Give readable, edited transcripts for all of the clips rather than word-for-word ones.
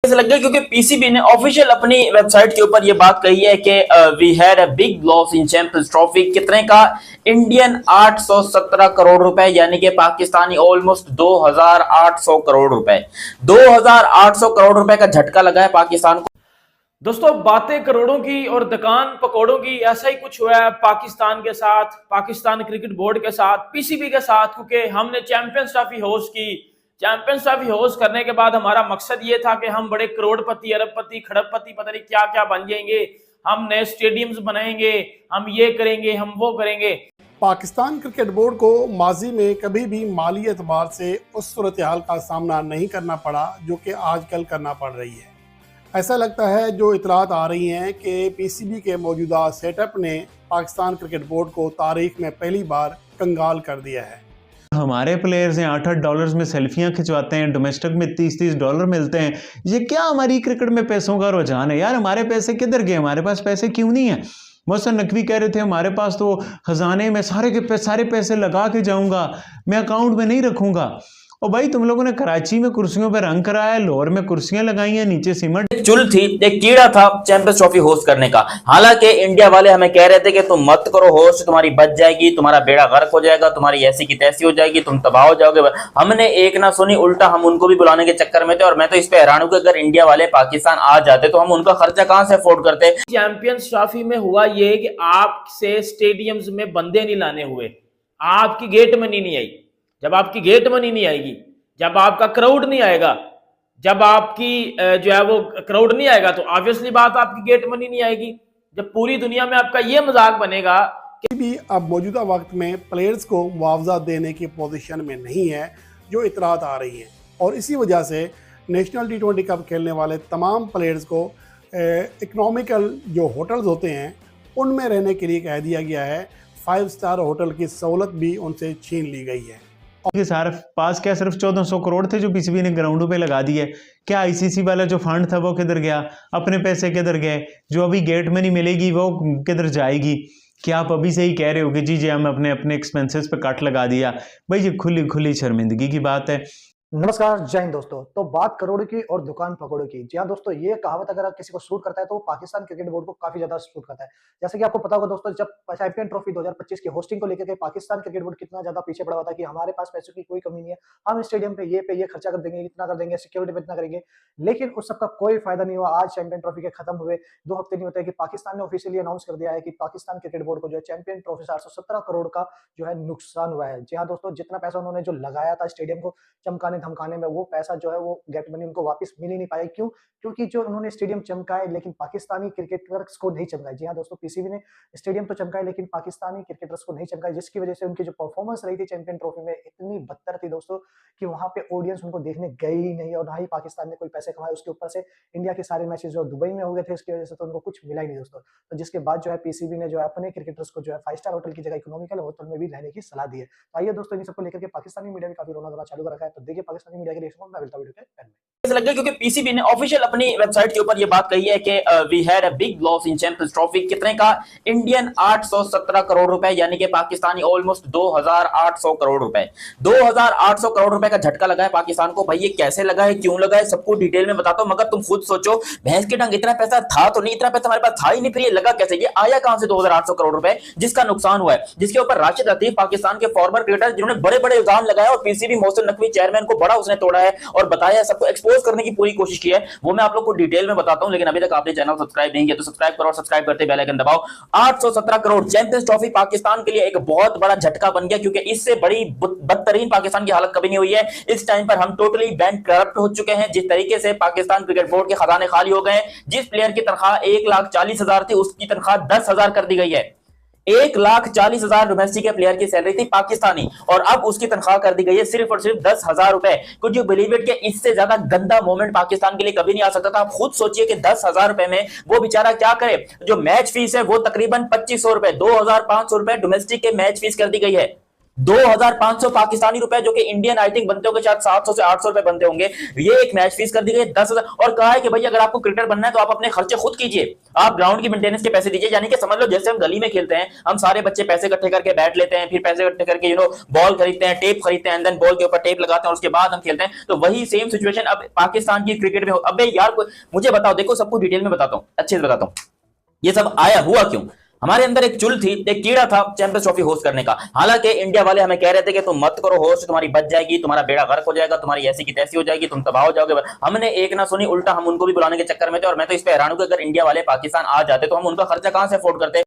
कैसे लग गया क्योंकि पीसीबी ने ऑफिशियल अपनी वेबसाइट के ऊपर ये बात कही है कि we had a big loss in Champions Trophy. कितने का? इंडियन 817 करोड़ रुपए, यानी कि पाकिस्तानी ऑलमोस्ट 2800 करोड़ रुपए। 2800 करोड़ रुपए का झटका लगा है पाकिस्तान को। दोस्तों, बातें करोड़ों की और दुकान पकौड़ों की, ऐसा ही कुछ हुआ है पाकिस्तान के साथ, पाकिस्तान क्रिकेट बोर्ड के साथ, पीसीबी के साथ। क्योंकि हमने चैंपियंस ट्रॉफी होस्ट की। चैंपियंस ट्रॉफी होस्ट करने के बाद हमारा मकसद ये था कि हम बड़े करोड़पति, अरबपति, खड़बपति, पता नहीं क्या क्या बन जाएंगे। हम नए स्टेडियम्स बनाएंगे, हम ये करेंगे, हम वो करेंगे। पाकिस्तान क्रिकेट बोर्ड को माजी में कभी भी माली एतबार से उस सूरत हाल का सामना नहीं करना पड़ा जो कि आजकल करना पड़ रही है। ऐसा लगता है जो इतलात आ रही हैं कि पीसीबी के मौजूदा सेटअप ने पाकिस्तान क्रिकेट बोर्ड को तारीख में पहली बार कंगाल कर दिया है। हमारे प्लेयर्स हैं $8-8 में सेल्फियां खिंचवाते हैं, डोमेस्टिक में $30-30 मिलते हैं। ये क्या हमारी क्रिकेट में पैसों का रुझान है यार? हमारे पैसे किधर गए? हमारे पास पैसे क्यों नहीं है? मोहसिन नकवी कह रहे थे हमारे पास तो खजाने में सारे पैसे लगा के जाऊंगा, मैं अकाउंट में नहीं रखूंगा। और भाई तुम लोगों ने कराची में कुर्सियों पर रंग कराया, लाहौर में कुर्सियां लगाई हैं, नीचे सीमेंट। एक चुल थी, एक कीड़ा था चैंपियंस ट्रॉफी होस्ट करने का। हालांकि इंडिया वाले हमें कह रहे थे कि तुम मत करो होस्ट, तुम्हारी बच जाएगी, तुम्हारा बेड़ा गर्क हो जाएगा, तुम्हारी ऐसी की तैसी हो जाएगी, तुम तबाह हो जाओगे। हमने एक ना सुनी, उल्टा हम उनको भी बुलाने के चक्कर में थे। और मैं तो इस पे हैरान हूं कि अगर इंडिया वाले पाकिस्तान आ जाते तो हम उनका खर्चा कहां से अफोर्ड करते। चैंपियंस ट्रॉफी में हुआ ये कि आपसे स्टेडियम्स में बंदे नहीं लाने हुए, आपकी गेट मनी नहीं आई। जब आपकी गेट मनी नहीं आएगी, जब आपका क्राउड नहीं आएगा, जब आपकी जो है वो क्राउड नहीं आएगा, तो ऑब्वियसली बात आपकी गेट मनी नहीं आएगी। जब पूरी दुनिया में आपका ये मजाक बनेगा कि भी अब मौजूदा वक्त में प्लेयर्स को मुआवजा देने की पोजीशन में नहीं है जो इतलात आ रही हैं, और इसी वजह से नेशनल T20 कप खेलने वाले तमाम प्लेयर्स को इकनॉमिकल जो होटल्स होते हैं उनमें रहने के लिए कह दिया गया है। 5 स्टार होटल की सहूलत भी उनसे छीन ली गई है। सारे पास क्या सिर्फ 1400 करोड़ थे जो पीसीबी ने ग्राउंडों पे लगा दिए? क्या आईसीसी वाला जो फंड था वो किधर गया? अपने पैसे किधर गए? जो अभी गेट मनी मिलेगी वो किधर जाएगी? क्या आप अभी से ही कह रहे हो कि जी हम अपने एक्सपेंसेस पे कट लगा दिया? भाई ये खुली शर्मिंदगी की बात है। नमस्कार, जय हिंद दोस्तों। तो बात करोड़ की और दुकान पकौड़ों की। जी हाँ दोस्तों, ये कहावत अगर किसी को सूट करता है तो वो पाकिस्तान क्रिकेट बोर्ड को काफी ज्यादा सूट करता है। जैसे कि आपको पता होगा दोस्तों, जब चैंपियन ट्रॉफी 2025 की होस्टिंग को लेकर के पाकिस्तान क्रिकेट बोर्ड कितना ज्यादा पीछे पड़ा हुआ था कि हमारे पास पैसों की कोई कमी नहीं है, हम स्टेडियम पे ये खर्चा कर देंगे, इतना कर देंगे, सिक्योरिटी पे इतना करेंगे। लेकिन उस सबका कोई फायदा नहीं हुआ। आज चैंपियन ट्रॉफी के खत्म हुए 2 हफ्ते नहीं होते कि पाकिस्तान ने ऑफिशियली अनाउंस कर दिया है कि पाकिस्तान क्रिकेट बोर्ड को जो है चैंपियन ट्रॉफी से 817 करोड़ का जो है नुकसान हुआ है। जी हाँ दोस्तों, जितना पैसा उन्होंने जो लगाया था स्टेडियम को चमकाने धमकाने में, वो पैसा जो है वो गेट मनी उनको वापस मिल ही नहीं पाया। क्यों? क्योंकि जो उन्होंने स्टेडियम चमकाए लेकिन पाकिस्तानी क्रिकेटर्स को नहीं चमकाए। जी हाँ दोस्तों, पीसीबी ने स्टेडियम तो चमकाए लेकिन पाकिस्तानी क्रिकेटर्स को नहीं चमकाए, जिसकी वजह से उनकी जो परफॉर्मेंस रही थी चैंपियन ट्रॉफी में इतनी बदतर थी दोस्तों कि वहां पे ऑडियंस उनको देखने गई ही नहीं, और ना ही पाकिस्तान ने कोई पैसे कमाए। उसके ऊपर से इंडिया के सारे मैचेस जो दुबई में हो गए थे, इसकी वजह से तो उनको कुछ मिला ही नहीं दोस्तों। तो जिसके बाद जो है पीसीबी ने जो है अपने क्रिकेटर्स को जो है 5 स्टार होटल की जगह इकोनॉमिकल होटल में भी रहने की सलाह दी है। तो आइए दोस्तों, इन सबको लेकर के पाकिस्तानी मीडिया भी काफी रोना धोना चालू कर रखा है। तो देखिए पाकिस्तानी मीडिया के रिएक्शन में मिलता वीडियो के एंड में। ऐसा लग गया क्योंकि पीसीबी ने ऑफिशियल अपनी वेबसाइट के ऊपर ये बात कही है कि we had a big loss in Champions Trophy. कितने का? इंडियन 817 करोड़ रुपए, यानी कि पाकिस्तानी ऑलमोस्ट 2800 करोड़ रुपए। 2800 करोड़ रुपए का झटका लगा है पाकिस्तान को। भाई ये कैसे लगा है, क्यों लगा है, सबको डिटेल में बताता हूं। मगर तुम खुद सोचो, भैंस के डंग, इतना पैसा था तो नहीं, इतना पैसा हमारे पास था ही नहीं, फिर ये लगा कैसे? ये आया कहां से 2800 करोड़ रुपए जिसका नुकसान हुआ है, जिसके ऊपर राशिद लतीफ पाकिस्तान के फॉर्मर क्रिकेटर जिन्होंने बड़े बड़े इल्जाम लगाए, और पीसीबी मोहसिन नकवी चेयरमैन को बड़ा उसने तोड़ा है और बताया, सबको एक्सपोज करने की पूरी कोशिश की है। वो मैं आप लोग को डिटेल में बताता हूं। लेकिन अभी तक आपने चैनल सब्सक्राइब नहीं किया तो सब्सक्राइब करो और सब्सक्राइब करते बेल आइकन दबाओ। 817 करोड़ चैंपियंस ट्रॉफी पाकिस्तान के लिए एक बहुत बड़ा झटका बन गया, क्योंकि इससे बड़ी बदतरीन पाकिस्तान की हालत कभी नहीं हुई है। इस टाइम पर हम टोटली बैंक करप्ट हो चुके हैं। जिस तरीके से पाकिस्तान क्रिकेट बोर्ड के खजाने खाली हो गए, जिस प्लेयर की तनख्वाह 1,40,000 थी उसकी तनख्वाह 10,000 कर दी गई है। 1,40,000 डोमेस्टिक प्लेयर की सैलरी थी पाकिस्तानी, और अब उसकी तनख्वाह कर दी गई है सिर्फ और सिर्फ 10,000 रुपए। कुड यू बिलीव इट कि इससे ज्यादा गंदा मोमेंट पाकिस्तान के लिए कभी नहीं आ सकता था। आप खुद सोचिए कि 10,000 रुपए में वो बेचारा क्या करे। जो मैच फीस है वो तकरीबन 2500 रुपए, 2,500 रुपए डोमेस्टिक के मैच फीस कर दी गई है। 2500 पाकिस्तानी रुपए, जो कि इंडियन आई थिंक बनते होंगे शायद 700 से 800 रुपए बनते होंगे, ये एक मैच फीस कर दी गई 10,000। और कहा है कि भाई अगर आपको क्रिकेटर बनना है तो आप अपने खर्चे खुद कीजिए, आप ग्राउंड की मेंटेनेंस के पैसे दीजिए। यानी कि समझ लो जैसे हम गली में खेलते हैं, हम सारे बच्चे पैसे इकट्ठे करके बैट लेते हैं, फिर पैसे इकट्ठे करके बॉल खरीदते हैं, टेप खरीदते हैं, एंड देन बॉल के ऊपर टेप लगाते हैं और उसके बाद हम खेलते हैं। तो वही सेम सिचुएशन अब पाकिस्तान की क्रिकेट में हो। अबे यार मुझे बताओ, देखो सब कुछ डिटेल में बताता हूं, अच्छे से बताता हूं ये सब आया हुआ क्यों। हमारे अंदर एक चुल थी, एक कीड़ा था चैंपियंस ट्रॉफी होस्ट करने का। हालांकि इंडिया वाले हमें कह रहे थे कि तुम मत करो होस्ट, तुम्हारी बच जाएगी, तुम्हारा बेड़ा गर्क हो जाएगा, तुम्हारी ऐसी की तैसी हो जाएगी, तुम तबाह हो जाओगे। हमने एक ना सुनी, उल्टा हम उनको भी बुलाने के चक्कर में थे। और मैं तो इस पे हैरान हूं कि अगर इंडिया वाले पाकिस्तान आ जाते तो हम उनका खर्चा कहां से अफोर्ड करते।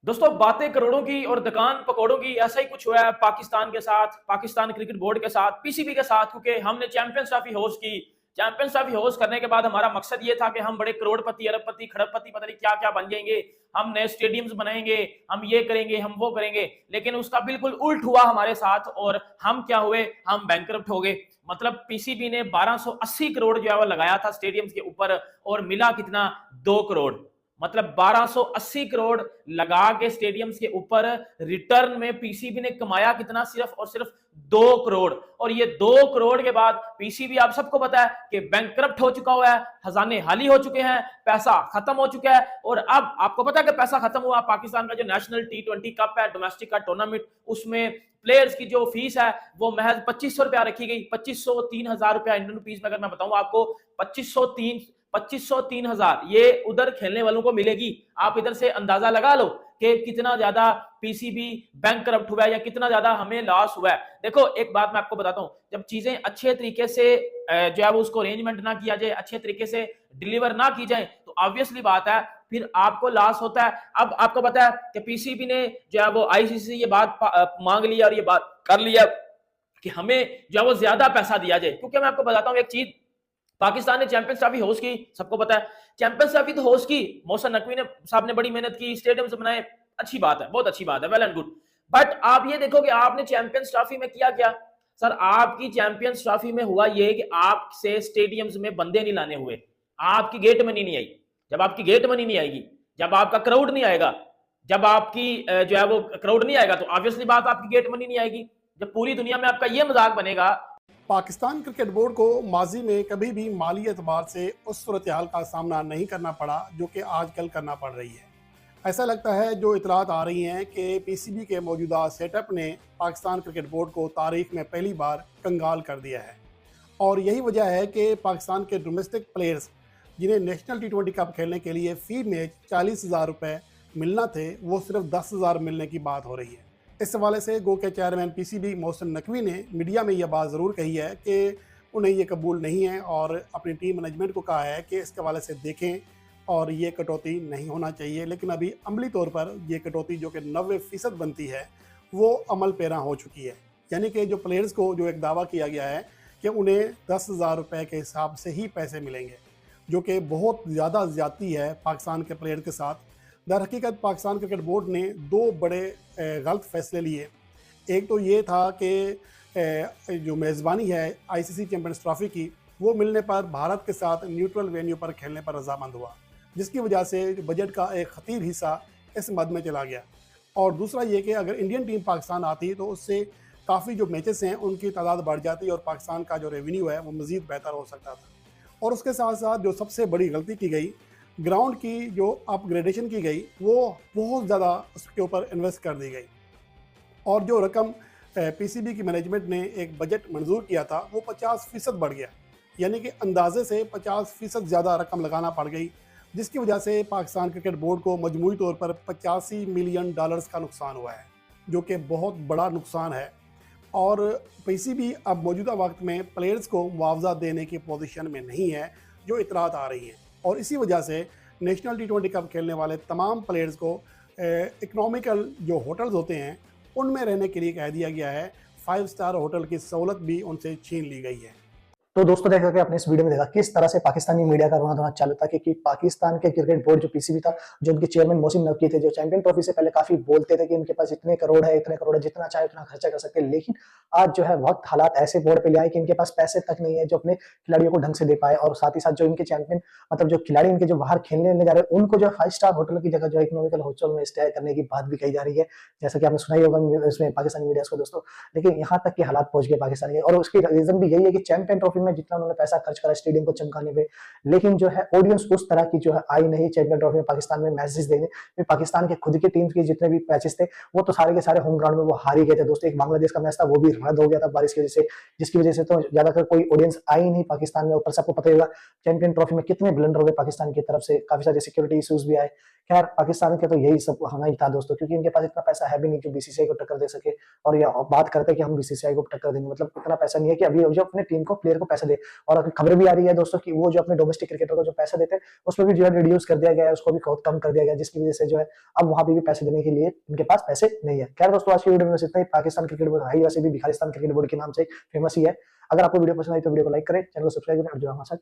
दोस्तों, बातें करोड़ों की और दुकान पकौड़ों की, ऐसा ही कुछ हुआ है पाकिस्तान के साथ, पाकिस्तान क्रिकेट बोर्ड के साथ, पीसीबी के साथ। क्योंकि हमने चैंपियंस ट्रॉफी होस्ट की, चैंपियंस ट्रॉफी होस्ट करने के बाद हमारा मकसद ये था कि हम बड़े करोड़पति, अरबपति, खरबपति, पता नहीं क्या क्या बन जाएंगे, हम नए स्टेडियम्स बनाएंगे, हम ये करेंगे, हम वो करेंगे। लेकिन उसका बिल्कुल उल्ट हुआ हमारे साथ, और हम क्या हुए, हम बैंकरप्ट हो गए। मतलब पीसीबी ने 1280 करोड़ जो है वो लगाया था स्टेडियम्स के ऊपर, और मिला कितना, 2 करोड़। मतलब 1280 करोड़ लगा के स्टेडियम्स के ऊपर, रिटर्न में पीसीबी ने कमाया कितना, सिर्फ और सिर्फ 2 करोड़। और ये 2 करोड़ के बाद पीसीबी, आप सबको पता है कि बैंकरप्ट हो चुका हुआ है, खजाने खाली हो चुके हैं, पैसा खत्म हो चुका है। और अब आपको पता है कि पैसा खत्म हुआ, पाकिस्तान का जो नेशनल T20 कप है, डोमेस्टिक का टूर्नामेंट, उसमें प्लेयर्स की जो फीस है वो महज 2500 रुपया रखी गई। 2500 3,000 रुपया इंडियन रुपीज में अगर मैं बताऊं आपको, 2500 3,000 ये उधर खेलने वालों को मिलेगी। आप इधर से अंदाजा लगा लो कि कितना ज्यादा पीसीबी बैंकरप्ट हुआ है या कितना ज्यादा हमें लॉस हुआ है। देखो एक बात मैं आपको बताता हूं, जब चीजें अच्छे तरीके से जो है वो उसको अरेंजमेंट ना किया जाए, अच्छे तरीके से डिलीवर ना की जाए, तो ऑब्वियसली बात है फिर आपको लॉस होता है। अब आपको पता है कि पीसीबी ने जो है वो आईसीसी से ये बात मांग लिया और ये बात कर लिया कि हमें जो है वो ज्यादा पैसा दिया जाए। क्योंकि मैं आपको बताता हूं एक चीज, पाकिस्तान ने चैंपियंस ट्रॉफी होस्ट की, सबको पता है चैंपियंस ट्रॉफी तो होस्ट की, मोहसिन नकवी ने साहब ने बड़ी मेहनत की, स्टेडियम से बनाए, अच्छी बात है, बहुत अच्छी बात है, वेल एंड गुड। बट आप ये देखो कि आपने चैंपियंस ट्रॉफी में किया क्या सर। आपकी चैंपियंस ट्रॉफी में हुआ ये कि आपसे स्टेडियम्स में बंदे नहीं लाने हुए, आपकी गेट मनी नहीं आई। जब आपकी गेट मनी नहीं आएगी, जब आपका क्राउड नहीं आएगा, जब आपकी जो है वो क्राउड नहीं आएगा, तो ऑब्वियसली बात आपकी गेट मनी नहीं आएगी। जब पूरी दुनिया में आपका ये मजाक बनेगा। पाकिस्तान क्रिकेट बोर्ड को माजी में कभी भी माली एतबार से उस सूरत हाल का सामना नहीं करना पड़ा जो कि आजकल करना पड़ रही है। ऐसा लगता है जो इतलात आ रही हैं कि पीसीबी के मौजूदा सेटअप ने पाकिस्तान क्रिकेट बोर्ड को तारीख में पहली बार कंगाल कर दिया है। और यही वजह है कि पाकिस्तान के डोमेस्टिक प्लेयर्स जिन्हें नेशनल T20 कप खेलने के लिए फ़ी मैच 40,000 रुपये मिलना थे, वो सिर्फ 10,000 मिलने की बात हो रही है। इस हवाले से गो के चेयरमैन पीसीबी मोहसिन नकवी ने मीडिया में यह बात ज़रूर कही है कि उन्हें ये कबूल नहीं है, और अपनी टीम मैनेजमेंट को कहा है कि इसके हवाले से देखें और ये कटौती नहीं होना चाहिए। लेकिन अभी अमली तौर पर ये कटौती जो कि 90% बनती है वो अमल पैरा हो चुकी है। यानी कि जो प्लेयर्स को जो एक दावा किया गया है कि उन्हें 10,000 रुपये के हिसाब से ही पैसे मिलेंगे, जो कि बहुत ज़्यादा ज़्यादती है पाकिस्तान के प्लेयर के साथ। दर हकीकत पाकिस्तान क्रिकेट बोर्ड ने 2 बड़े गलत फैसले लिए। एक तो ये था कि जो मेज़बानी है आईसीसी चैंपियंस ट्रॉफी की, वो मिलने पर भारत के साथ न्यूट्रल वेन्यू पर खेलने पर रजामंद हुआ, जिसकी वजह से बजट का एक खतीर हिस्सा इस मद में चला गया। और दूसरा ये कि अगर इंडियन टीम पाकिस्तान आती तो उससे काफ़ी जो मैचेस हैं उनकी तादाद बढ़ जाती और पाकिस्तान का जो रेवेन्यू है वो मज़ीद बेहतर हो सकता था। और उसके साथ साथ जो सबसे बड़ी गलती की गई, ग्राउंड की जो अपग्रेडेशन की गई, वो बहुत ज़्यादा उसके ऊपर इन्वेस्ट कर दी गई। और जो रकम पीसीबी की मैनेजमेंट ने एक बजट मंजूर किया था वो 50% बढ़ गया। यानी कि अंदाजे से 50% ज़्यादा रकम लगाना पड़ गई, जिसकी वजह से पाकिस्तान क्रिकेट बोर्ड को मजमूई तौर पर $85 मिलियन का नुकसान हुआ है, जो कि बहुत बड़ा नुकसान है। और पीसीबी अब मौजूदा वक्त में प्लेयर्स को मुआवजा देने की पोजीशन में नहीं है, जो इतलात आ रही हैं। और इसी वजह से नेशनल T20 कप खेलने वाले तमाम प्लेयर्स को इकनॉमिकल जो होटल्स होते हैं उनमें रहने के लिए कह दिया गया है। 5 स्टार होटल की सहूलत भी उनसे छीन ली गई है। तो दोस्तों देखा कि आपने इस वीडियो में देखा किस तरह से पाकिस्तानी मीडिया का रोना धोना चालू था कि पाकिस्तान के क्रिकेट बोर्ड जो पीसीबी था, जो उनके चेयरमैन मोहसिन नकवी थे, जो चैंपियन ट्रॉफी से पहले काफी बोलते थे कि इनके पास इतने करोड़ है, इतने करोड़ है, जितना चाहे उतना खर्चा कर सकते हैं, लेकिन आज जो है वक्त हालात ऐसे बोर्ड पे ले आए कि इनके पास पैसे तक नहीं है जो अपने खिलाड़ियों को ढंग से दे पाए, और साथ ही साथ जो इनके चैंपियन मतलब जो खिलाड़ी इनके जो बाहर खेलने जा रहे हैं उनको जो 5 स्टार होटल की जगह जो इकोनॉमिकल होटल में स्टे करने की बात भी कही जा रही है, जैसा कि आपने सुना ही होगा इसमें पाकिस्तानी मीडिया को दोस्तों। लेकिन यहाँ तक के हालात पहुंच गए पाकिस्तान के, और उसकी रीजन भी यही है कि चैंपियन ट्रॉफी में जितना उन्होंने पैसा खर्च करा स्टेडियम को चमकाने पे, लेकिन जो है ऑडियंस उस तरह की जो है आई नहीं चैंपियन ट्रॉफी में पाकिस्तान में मैचेस देखने में। पाकिस्तान के खुद की टीम के जितने भी मैचेस थे वो तो सारे के सारे होम ग्राउंड में वो हार ही गए थे दोस्तों। एक बांग्लादेश का मैच था वो भी रद्द हो गया था बारिश की वजह से, जिसकी वजह से तो ज्यादातर कोई ऑडियंस आई नहीं पाकिस्तान में। ऊपर से आपको पता ही होगा चैंपियन ट्रॉफी में कितने ब्लंडर हुए पाकिस्तान की तरफ से, काफी सारे सिक्योरिटी इश्यूज भी आए। खैर पाकिस्तान के तो यही सब होना ही था दोस्तों, क्योंकि इनके पास इतना पैसा है भी नहीं जो बीसीसीआई को टक्कर दे सके, और ये बात करते हैं कि हम बीसीसीआई को टक्कर देंगे, मतलब इतना पैसा नहीं है कि अभी जो अपने टीम को प्लेयर को पैसा दे। और अभी खबर भी आ रही है दोस्तों कि वो जो अपने डोमेस्टिक क्रिकेटर को जो पैसा देते हैं उसमें भी जो है रिड्यूस कर दिया गया है, उसको भी बहुत कम कर दिया गया, जिसकी वजह से जो है अब वहां पे भी पैसे देने के लिए इनके पास पैसे नहीं है। खैर दोस्तों आज की वीडियो में इतना ही। पाकिस्तान क्रिकेट बोर्ड है वैसे भी भिखारिस्तान क्रिकेट बोर्ड के नाम से फेमस ही है। अगर आपको वीडियो पसंद आई तो वीडियो को लाइक करें, चैनल को सब्सक्राइब करें और जो हमारे साथ